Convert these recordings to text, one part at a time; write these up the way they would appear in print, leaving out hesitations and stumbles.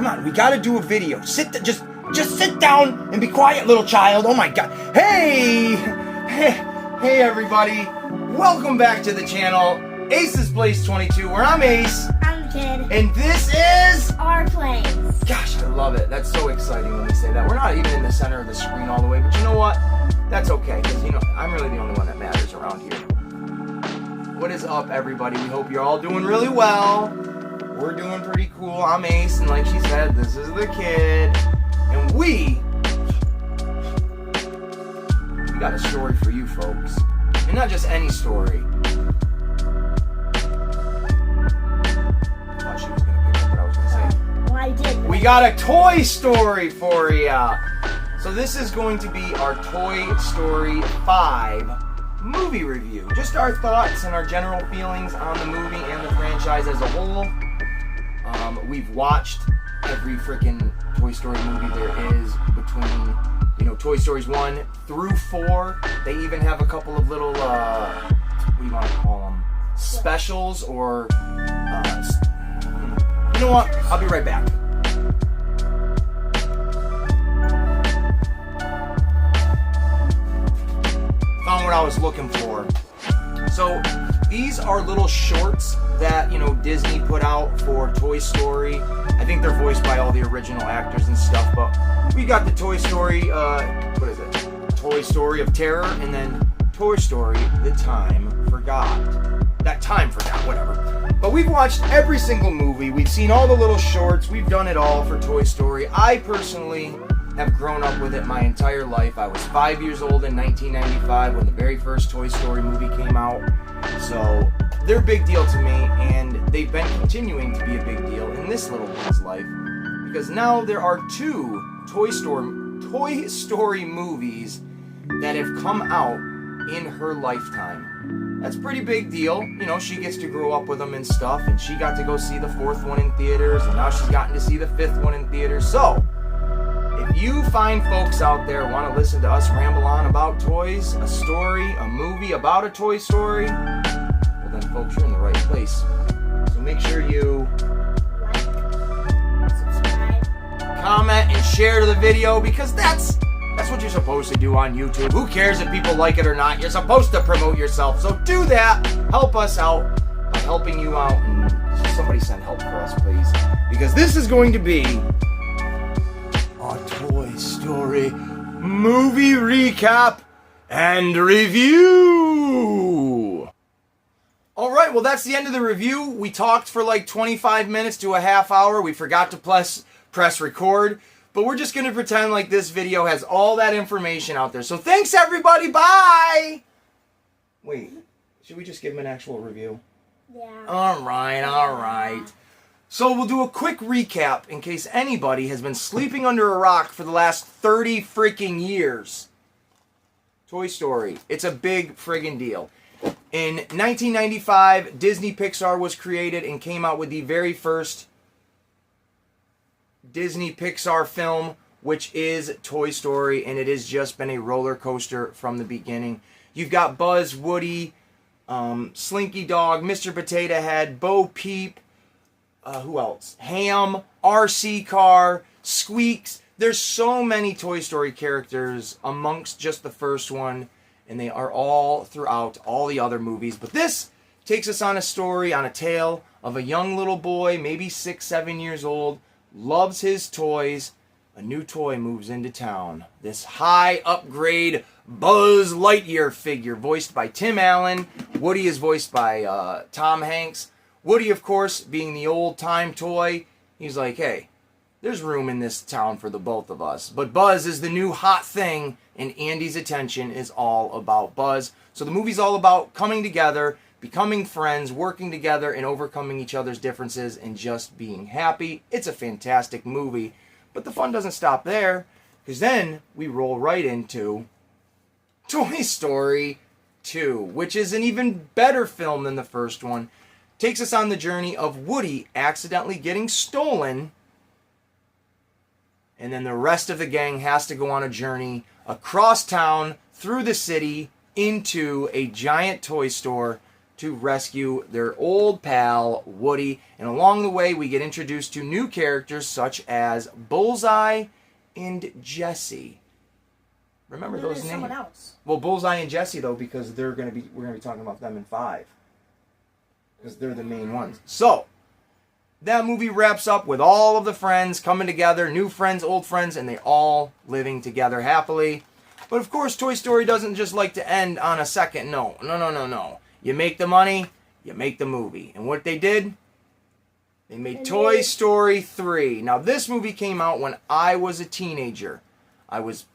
Come on, we gotta do a video. Just sit down and be quiet, little child. Oh my God. Hey everybody. Welcome back to the channel, Ace's Place 22, where I'm Ace. I'm the kid. And this is Our Place. Gosh, I love it. That's so exciting when we say that. We're not even in the center of the screen all the way, but you know what? That's okay, because I'm really the only one that matters around here. What is up, everybody? We hope you're all doing really well. We're doing pretty cool. I'm Ace, and like she said, this is the kid. And we got a story for you folks. And not just any story. I thought she was going to pick up what I was going to say. Well, I did. We got a Toy Story for ya. So this is going to be our Toy Story 5 movie review. Just our thoughts and our general feelings on the movie and the franchise as a whole. We've watched every freaking Toy Story movie there is between, Toy Stories 1 through 4. They even have a couple of little, what do you want to call them? Specials or, you know what? I'll be right back. Found what I was looking for. So these are little shorts that, Disney put out for Toy Story. I think they're voiced by all the original actors and stuff, but we got the Toy Story, what is it? Toy Story of Terror, and then Toy Story, The Time Forgot. That Time Forgot, whatever. But we've watched every single movie. We've seen all the little shorts. We've done it all for Toy Story. I personally have grown up with it my entire life. I was 5 years old in 1995 when the very first Toy Story movie came out. So they're a big deal to me, and they've been continuing to be a big deal in this little one's life, because now there are 2 Toy Story movies that have come out in her lifetime. That's a pretty big deal. She gets to grow up with them and stuff, and she got to go see the 4th one in theaters, and now she's gotten to see the 5th one in theaters. So if you find folks out there want to listen to us ramble on about toys, a story, a movie about a Toy Story, well then folks, you're in the right place. So make sure you Like, subscribe, comment and share the video, because that's what you're supposed to do on YouTube. Who cares if people like it or not? You're supposed to promote yourself. So do that. Help us out by helping you out. And somebody send help for us, please. Because this is going to be a Toy Story movie recap and review. Alright, well that's the end of the review. We talked for like 25 minutes to a half hour. We forgot to press record. But we're just going to pretend like this video has all that information out there. So thanks everybody, bye! Wait, should we just give them an actual review? yeah. Alright. So we'll do a quick recap in case anybody has been sleeping under a rock for the last 30 freaking years. Toy Story. It's a big friggin' deal. In 1995, Disney Pixar was created and came out with the very first Disney Pixar film, which is Toy Story, and it has just been a roller coaster from the beginning. You've got Buzz, Woody, Slinky Dog, Mr. Potato Head, Bo Peep, who else? Ham, RC Car, Squeaks. There's so many Toy Story characters amongst just the first one, and they are all throughout all the other movies. But this takes us on a story, on a tale of a young little boy, maybe 6, 7 years old, loves his toys. A new toy moves into town. This high upgrade Buzz Lightyear figure, voiced by Tim Allen. Woody is voiced by Tom Hanks. Woody, of course, being the old-time toy, he's like, hey, there's room in this town for the both of us. But Buzz is the new hot thing, and Andy's attention is all about Buzz. So the movie's all about coming together, becoming friends, working together, and overcoming each other's differences, and just being happy. It's a fantastic movie. But the fun doesn't stop there, because then we roll right into Toy Story 2, which is an even better film than the first one. Takes us on the journey of Woody accidentally getting stolen, and then the rest of the gang has to go on a journey across town, through the city, into a giant toy store to rescue their old pal, Woody. And along the way, we get introduced to new characters such as Bullseye and Jesse. Remember No, those there's names? someone else. Well, Bullseye and Jesse, though, because we're going to be talking about them in 5. Because they're the main ones. So, that movie wraps up with all of the friends coming together, new friends, old friends, and they all living together happily. But of course, Toy Story doesn't just like to end on a second note. No. You make the money, you make the movie. And what they did? They made Toy Story 3. Now, this movie came out when I was a teenager. I was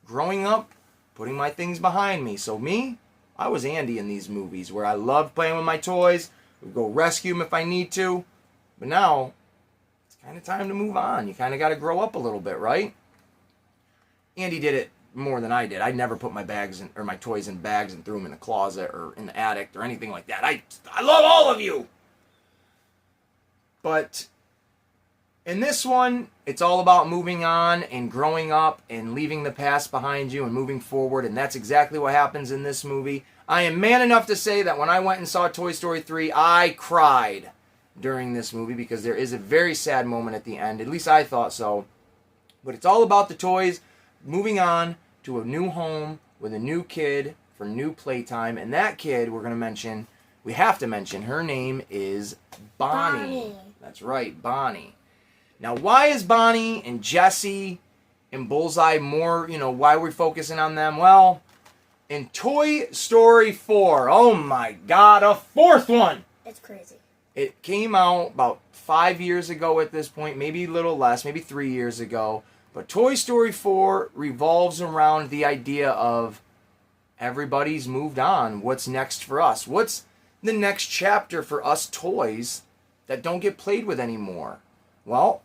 growing up, putting my things behind me. So I was Andy in these movies where I loved playing with my toys. We'd go rescue them if I need to. But now, it's kind of time to move on. You kind of got to grow up a little bit, right? Andy did it more than I did. I never put my my toys in bags and threw them in the closet or in the attic or anything like that. I love all of you. But in this one, it's all about moving on and growing up and leaving the past behind you and moving forward, and that's exactly what happens in this movie. I am man enough to say that when I went and saw Toy Story 3, I cried during this movie because there is a very sad moment at the end. At least I thought so. But it's all about the toys moving on to a new home with a new kid for new playtime. And that kid we have to mention, her name is Bonnie. That's right, Bonnie. Now, why is Bonnie and Jesse and Bullseye more, why we're focusing on them? Well, in Toy Story 4, oh my God, a 4th one! It's crazy. It came out about 5 years ago at this point, maybe a little less, maybe 3 years ago. But Toy Story 4 revolves around the idea of everybody's moved on. What's next for us? What's the next chapter for us toys that don't get played with anymore? Well,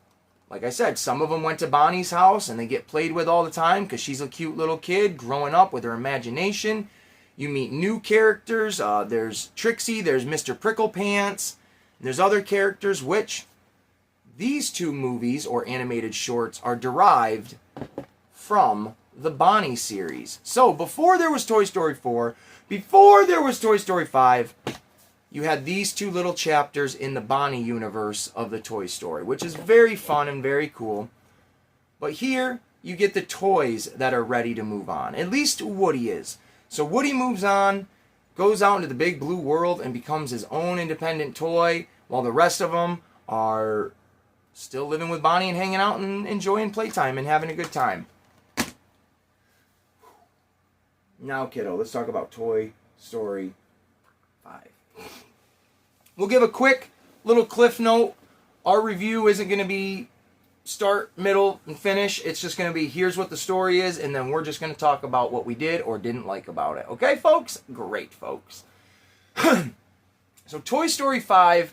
like I said, some of them went to Bonnie's house and they get played with all the time because she's a cute little kid growing up with her imagination. You meet new characters. There's Trixie, there's Mr. Pricklepants. There's other characters which these 2 movies or animated shorts are derived from the Bonnie series. So before there was Toy Story 4, before there was Toy Story 5, you had these 2 little chapters in the Bonnie universe of the Toy Story, which is very fun and very cool. But here, you get the toys that are ready to move on. At least Woody is. So Woody moves on, goes out into the big blue world and becomes his own independent toy, while the rest of them are still living with Bonnie and hanging out and enjoying playtime and having a good time. Now, kiddo, let's talk about Toy Story 5. We'll give a quick little cliff note. Our review isn't going to be start, middle, and finish. It's just going to be here's what the story is, and then we're just going to talk about what we did or didn't like about it. Okay, folks? Great, folks. So Toy Story 5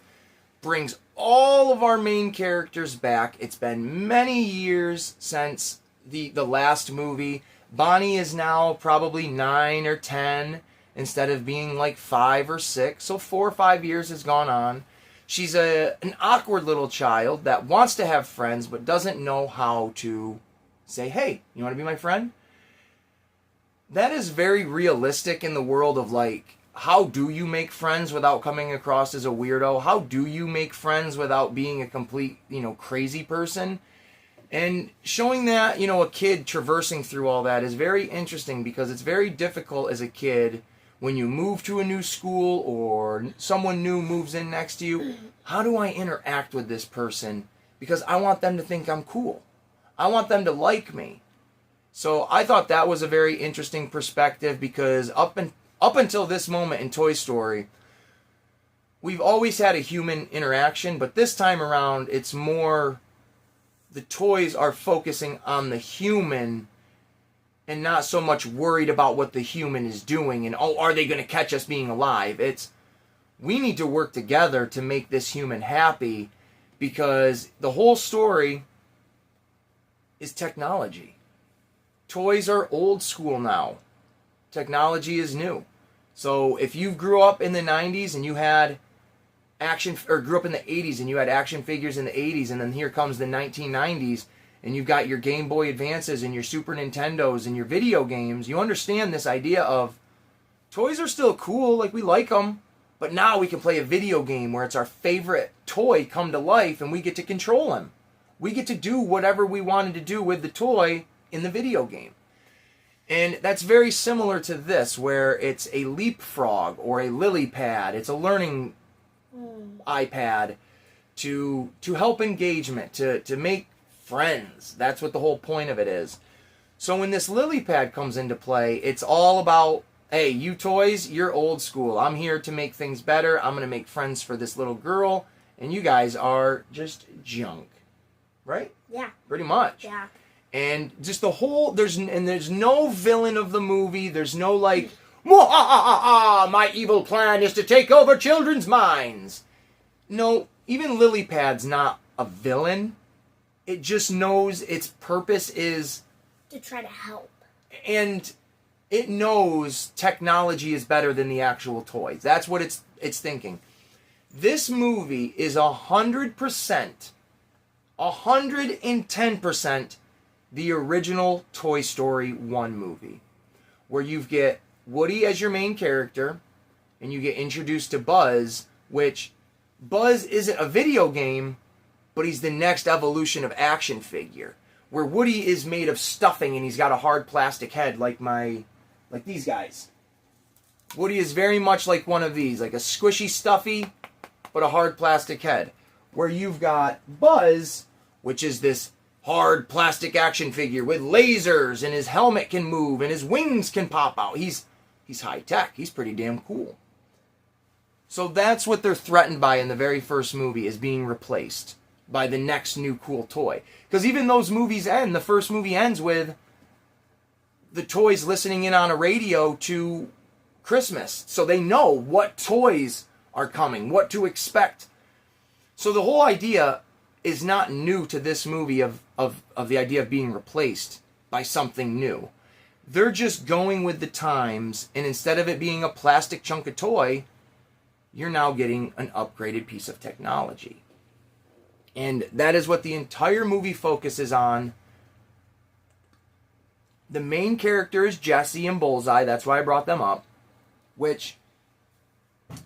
brings all of our main characters back. It's been many years since the last movie. Bonnie is now probably 9 or 10 instead of being like 5 or 6. So 4 or 5 years has gone on. She's an awkward little child that wants to have friends but doesn't know how to say, hey, you want to be my friend? That is very realistic in the world of like, how do you make friends without coming across as a weirdo? How do you make friends without being a complete, crazy person? And showing that, a kid traversing through all that is very interesting because it's very difficult as a kid when you move to a new school or someone new moves in next to you. How do I interact with this person? Because I want them to think I'm cool. I want them to like me. So I thought that was a very interesting perspective because up until this moment in Toy Story, we've always had a human interaction, but this time around, it's more the toys are focusing on the human and not so much worried about what the human is doing and, are they going to catch us being alive? It's, we need to work together to make this human happy because the whole story is technology. Toys are old school now. Technology is new. So if you grew up in the 90s and you had grew up in the 80s and you had action figures in the 80s, and then here comes the 1990s and you've got your Game Boy Advances and your Super Nintendos and your video games, you understand this idea of toys are still cool, like we like them, But now we can play a video game where it's our favorite toy come to life and we get to control him. We get to do whatever we wanted to do with the toy in the video game. And that's very similar to this, where it's a leapfrog or a lily pad. It's a learning iPad to help engagement, to make friends. That's what the whole point of it is. So when this lily pad comes into play, it's all about, hey, you toys, you're old school. I'm here to make things better. I'm going to make friends for this little girl, and you guys are just junk. Right? Yeah. Pretty much. Yeah. And just the whole, there's no villain of the movie. There's no like, my evil plan is to take over children's minds. No, even Lilypad's not a villain. It just knows its purpose is To try to help. and it knows technology is better than the actual toys. That's what it's thinking. This movie is 100%, 110% the original Toy Story 1 movie, where you get Woody as your main character, and you get introduced to Buzz, which Buzz isn't a video game, but he's the next evolution of action figure, where Woody is made of stuffing and he's got a hard plastic head like these guys. Woody is very much like one of these, like a squishy stuffy, but a hard plastic head. Where you've got Buzz, which is this hard plastic action figure with lasers, and his helmet can move and his wings can pop out. He's high tech. He's pretty damn cool. So that's what they're threatened by in the very first movie, is being replaced by the next new cool toy. Because even those movies end, the first movie ends with the toys listening in on a radio to Christmas. So they know what toys are coming, what to expect. So the whole idea is not new to this movie of the idea of being replaced by something new. They're just going with the times, and instead of it being a plastic chunk of toy, you're now getting an upgraded piece of technology. And that is what the entire movie focuses on. The main character is Jessie and Bullseye. That's why I brought them up. Which,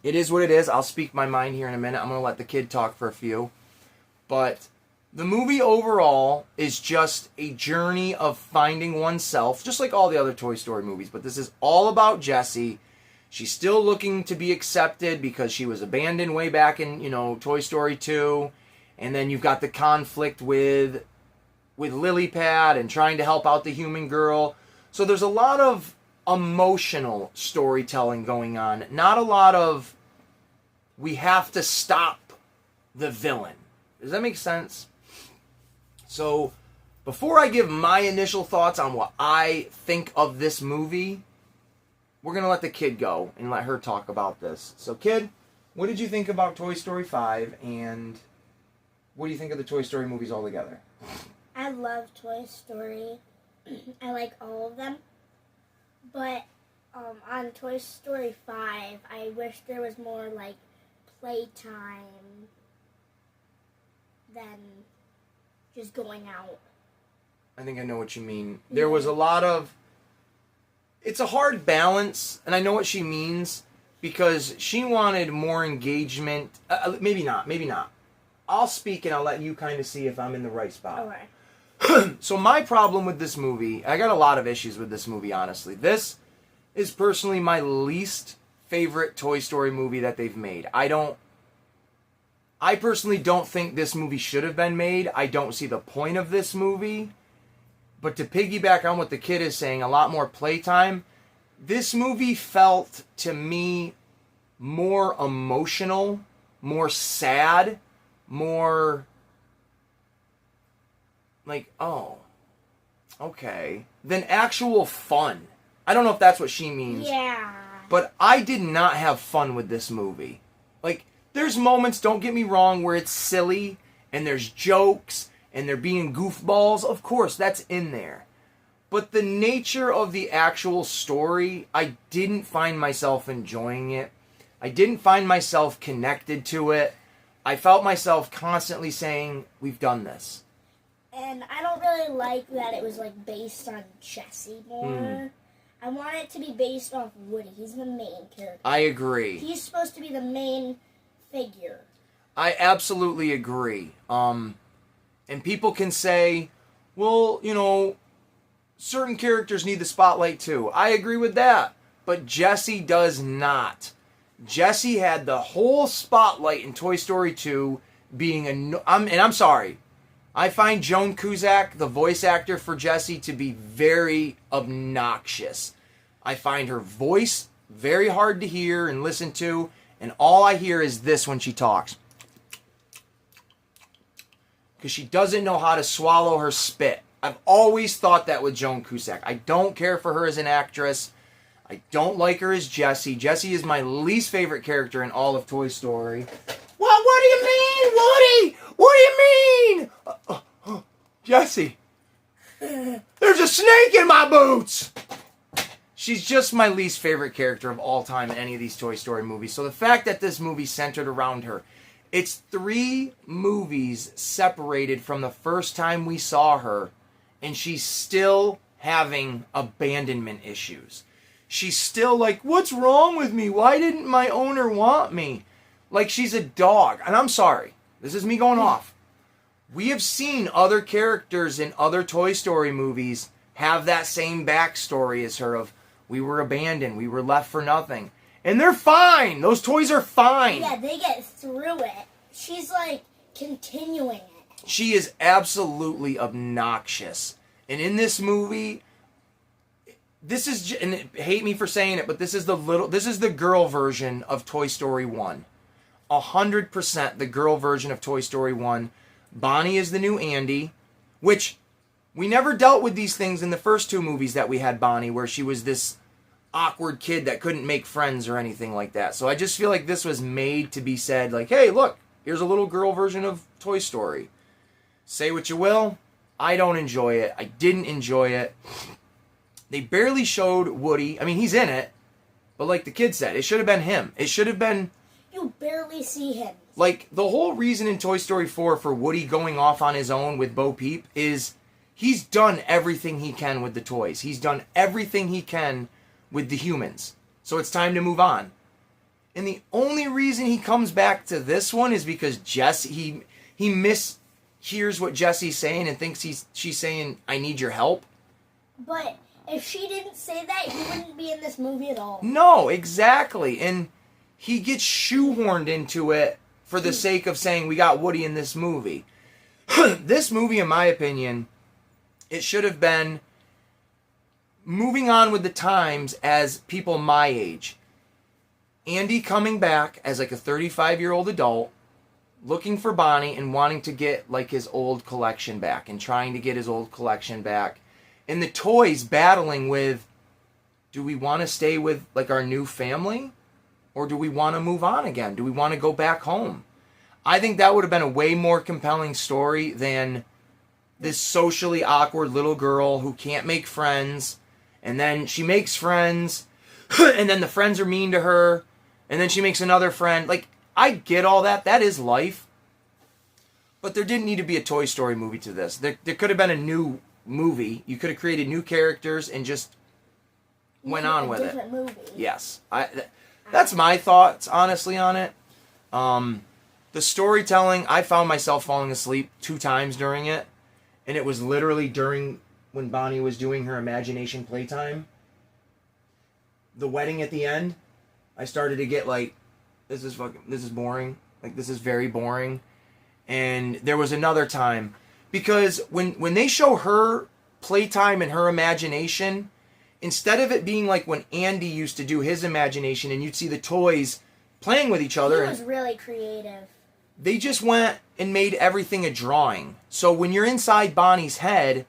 it is what it is. I'll speak my mind here in a minute. I'm going to let the kid talk for a few. But the movie overall is just a journey of finding oneself, just like all the other Toy Story movies. But this is all about Jessie. She's still looking to be accepted because she was abandoned way back in, Toy Story 2. And then you've got the conflict with Lilypad and trying to help out the human girl. So there's a lot of emotional storytelling going on. Not a lot of, we have to stop the villain. Does that make sense? So, before I give my initial thoughts on what I think of this movie, we're going to let the kid go and let her talk about this. So, kid, what did you think about Toy Story 5, and what do you think of the Toy Story movies altogether? I love Toy Story. I like all of them. But on Toy Story 5, I wish there was more, like, playtime than just going out. I think I know what you mean. There was a lot of... It's a hard balance, and I know what she means, because she wanted more engagement. Maybe not. I'll speak and I'll let you kind of see if I'm in the right spot. Okay. So my problem with this movie, I got a lot of issues with this movie, honestly. This is personally my least favorite Toy Story movie that they've made. I personally don't think this movie should have been made. I don't see the point of this movie. But to piggyback on what the kid is saying, a lot more playtime, this movie felt, to me, more emotional, more sad, more like, oh, okay, than actual fun. I don't know if that's what she means. Yeah. But I did not have fun with this movie. Like, there's moments, don't get me wrong, where it's silly, and there's jokes, and they're being goofballs. Of course, that's in there. But the nature of the actual story, I didn't find myself enjoying it. I didn't find myself connected to it. I felt myself constantly saying, we've done this. And I don't really like that it was, like, based on Jessie more. I want it to be based off Woody. He's the main character. I agree. He's supposed to be the main figure. I absolutely agree. And people can say, well, you know, certain characters need the spotlight too. I agree with that. But Jessie does not. Jessie had the whole spotlight in Toy Story 2 being I'm sorry. I find Joan Cusack, the voice actor for Jessie, to be very obnoxious. I find her voice very hard to hear and listen to, and all I hear is this when she talks. Because she doesn't know how to swallow her spit. I've always thought that with Joan Cusack. I don't care for her as an actress. I don't like her as Jessie. Jessie is my least favorite character in all of Toy Story. What do you mean, Woody? What do you mean? Jessie. There's a snake in my boots. She's just my least favorite character of all time in any of these Toy Story movies. So the fact that this movie centered around her, it's 3 movies separated from the first time we saw her, and she's still having abandonment issues. She's still like, what's wrong with me? Why didn't my owner want me? Like she's a dog. And I'm sorry, this is me going off. We have seen other characters in other Toy Story movies have that same backstory as her of, we were abandoned, we were left for nothing. And they're fine. Those toys are fine. Yeah, they get through it. She's like continuing it. She is absolutely obnoxious. And in this movie, this is, and hate me for saying it, but this is the girl version of Toy Story 1. 100% the girl version of Toy Story 1. Bonnie is the new Andy, which we never dealt with these things in the first 2 movies that we had Bonnie, where she was this awkward kid that couldn't make friends or anything like that. So I just feel like this was made to be said, like, hey, look, here's a little girl version of Toy Story. Say what you will, I don't enjoy it. I didn't enjoy it. They barely showed Woody. I mean, he's in it, but like the kid said, it should have been him. It should have been... You barely see him. Like, the whole reason in Toy Story 4 for Woody going off on his own with Bo Peep is he's done everything he can with the toys. He's done everything he can with the humans. So it's time to move on. And the only reason he comes back to this one is because Jessie, he mishears what Jessie's saying and thinks she's saying, I need your help. But if she didn't say that, he wouldn't be in this movie at all. No, exactly. And he gets shoehorned into it for the sake of saying we got Woody in this movie. This movie, in my opinion, it should have been moving on with the times as people my age. Andy coming back as like a 35-year-old adult, looking for Bonnie and wanting to get like his old collection back and trying to get his old collection back. And the toys battling with, do we want to stay with like our new family? Or do we want to move on again? Do we want to go back home? I think that would have been a way more compelling story than this socially awkward little girl who can't make friends. And then she makes friends. And then the friends are mean to her. And then she makes another friend. Like, I get all that. That is life. But there didn't need to be a Toy Story movie to this. There could have been a new movie. You could have created new characters and just went on with it. Movie. Yes. That's my thoughts, honestly, on it. The storytelling, I found myself falling asleep 2 times during it. And it was literally during when Bonnie was doing her imagination playtime. The wedding at the end, I started to get like, this is boring. Like, this is very boring. And there was another time. Because when they show her playtime and her imagination, instead of it being like when Andy used to do his imagination and you'd see the toys playing with each other. He was really creative. They just went and made everything a drawing. So when you're inside Bonnie's head,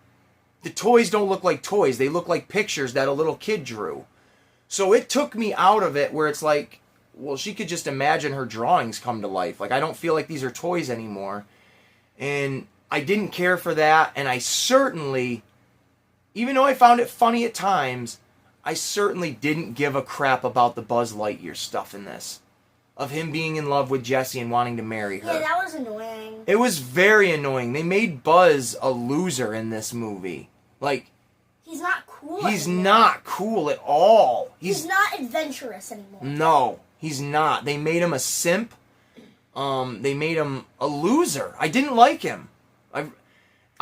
the toys don't look like toys. They look like pictures that a little kid drew. So it took me out of it where it's like, well, she could just imagine her drawings come to life. Like, I don't feel like these are toys anymore. And I didn't care for that. And I certainly, even though I found it funny at times, I certainly didn't give a crap about the Buzz Lightyear stuff in this. Of him being in love with Jessie and wanting to marry her. Yeah, that was annoying. It was very annoying. They made Buzz a loser in this movie. Like, He's not cool. He's anymore. not cool at all. He's not adventurous anymore. No, he's not. They made him a simp. They made him a loser. I didn't like him.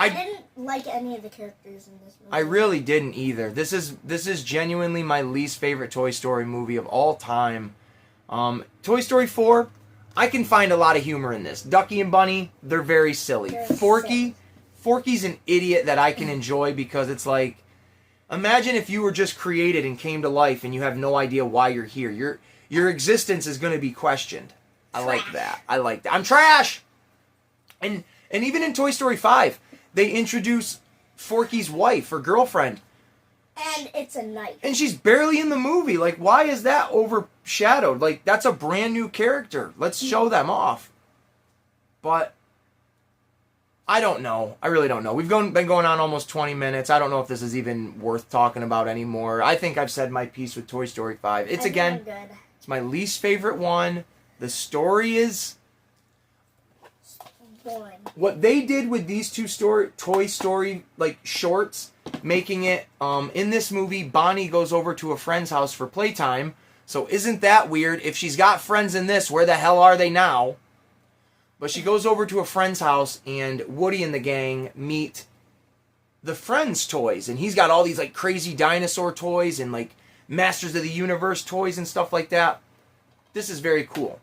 I didn't like any of the characters in this movie. I really didn't either. This is genuinely my least favorite Toy Story movie of all time. Toy Story 4, I can find a lot of humor in this. Ducky and Bunny, they're very silly. Forky's an idiot that I can enjoy because it's like, imagine if you were just created and came to life and you have no idea why you're here. Your existence is going to be questioned. I like that. I'm trash! And even in Toy Story 5, they introduce Forky's wife or girlfriend. And it's a knife. And she's barely in the movie. Like, why is that overshadowed? Like, that's a brand new character. Let's show them off. But I don't know. I really don't know. We've been going on almost 20 minutes. I don't know if this is even worth talking about anymore. I think I've said my piece with Toy Story 5. It's my least favorite one. The story is boring. What they did with these two Toy Story like shorts, making it in this movie, Bonnie goes over to a friend's house for playtime. So isn't that weird? If she's got friends in this, where the hell are they now? But she goes over to a friend's house, and Woody and the gang meet the friend's toys, and he's got all these like crazy dinosaur toys and like Masters of the Universe toys and stuff like that. This is very cool.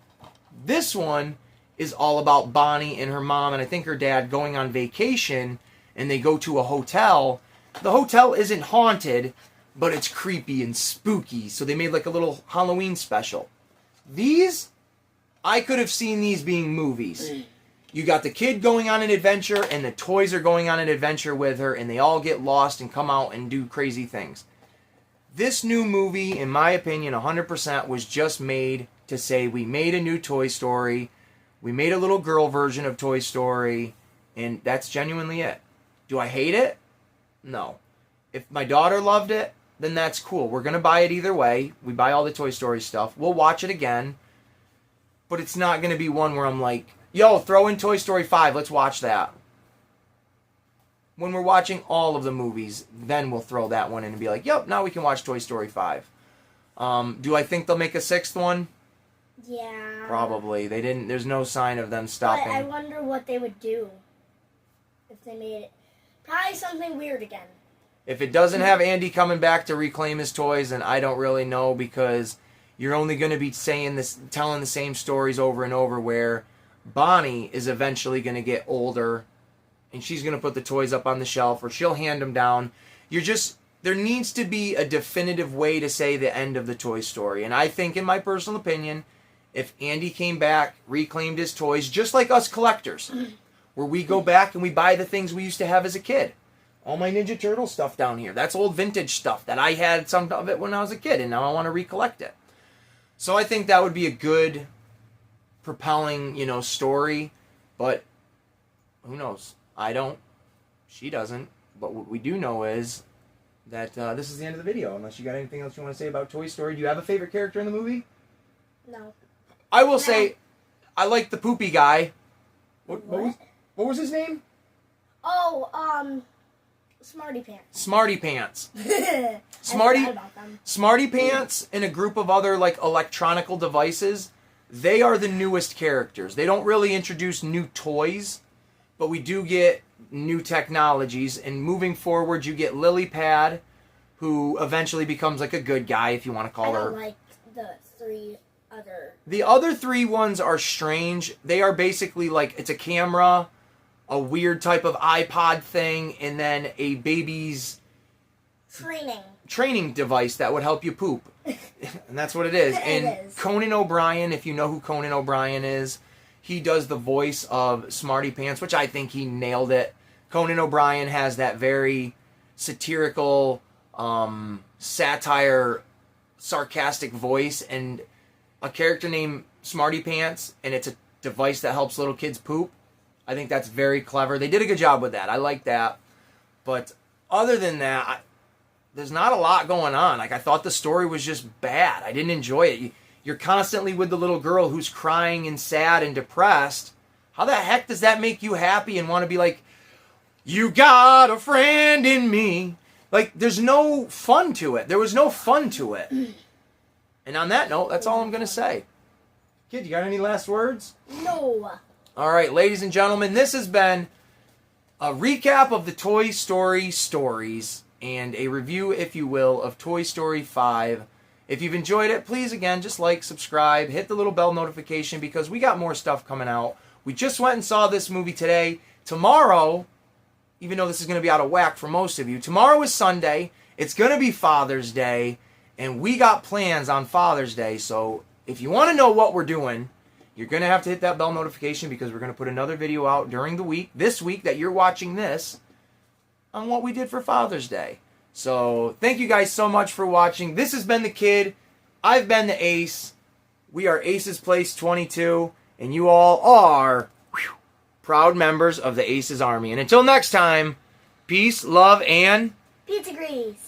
This one is all about Bonnie and her mom and I think her dad going on vacation, and they go to a hotel. The hotel isn't haunted, but it's creepy and spooky, so they made like a little Halloween special. These, I could have seen these being movies. You got the kid going on an adventure, and the toys are going on an adventure with her, and they all get lost and come out and do crazy things. This new movie, in my opinion, 100% was just made to say we made a new Toy Story. We made a little girl version of Toy Story, and that's genuinely it. Do I hate it? No. If my daughter loved it, then that's cool. We're going to buy it either way. We buy all the Toy Story stuff. We'll watch it again. But it's not going to be one where I'm like, yo, throw in Toy Story 5. Let's watch that. When we're watching all of the movies, then we'll throw that one in and be like, yep, now we can watch Toy Story 5. Do I think they'll make a sixth one? Yeah. Probably. They didn't. There's no sign of them stopping. But I wonder what they would do if they made it. Probably something weird again. If it doesn't have Andy coming back to reclaim his toys, then I don't really know, because you're only going to be telling the same stories over and over, where Bonnie is eventually going to get older and she's going to put the toys up on the shelf, or she'll hand them down. There needs to be a definitive way to say the end of the Toy Story. And I think, in my personal opinion, if Andy came back, reclaimed his toys, just like us collectors, where we go back and we buy the things we used to have as a kid. All my Ninja Turtle stuff down here. That's old vintage stuff that I had some of it when I was a kid, and now I want to recollect it. So I think that would be a good, propelling, story. But who knows? I don't. She doesn't. But what we do know is that this is the end of the video. Unless you got anything else you want to say about Toy Story. Do you have a favorite character in the movie? No. I will say, I like the poopy guy. What was his name? Oh, Smarty Pants. Smarty Pants. I forgot about them. Smarty Pants and a group of other like electronical devices, they are the newest characters. They don't really introduce new toys, but we do get new technologies. And moving forward, you get Lily Pad, who eventually becomes like a good guy, if you want to call her. I don't like the three other. The other three ones are strange. They are basically like, it's a camera, a weird type of iPod thing, and then a baby's training device that would help you poop. And that's what it is. And Conan O'Brien, if you know who Conan O'Brien is, he does the voice of Smarty Pants, which I think he nailed it. Conan O'Brien has that very satirical, satire, sarcastic voice, and a character named Smarty Pants, and it's a device that helps little kids poop. I think that's very clever. They did a good job with that. I like that. But other than that, there's not a lot going on. Like, I thought the story was just bad. I didn't enjoy it. You're constantly with the little girl who's crying and sad and depressed. How the heck does that make you happy and want to be like, you got a friend in me? Like, there's no fun to it. There was no fun to it. And on that note, that's all I'm going to say. Kid, you got any last words? No. All right, ladies and gentlemen, this has been a recap of the Toy Story stories and a review, if you will, of Toy Story 5. If you've enjoyed it, please, again, just like, subscribe, hit the little bell notification because we got more stuff coming out. We just went and saw this movie today. Tomorrow, even though this is going to be out of whack for most of you, tomorrow is Sunday. It's going to be Father's Day, and we got plans on Father's Day. So if you want to know what we're doing, you're going to have to hit that bell notification because we're going to put another video out during the week, this week that you're watching this, on what we did for Father's Day. So thank you guys so much for watching. This has been The Kid. I've been the Ace. We are Aces Place 22, and you all are proud members of the Aces Army. And until next time, peace, love, and Pizza grease.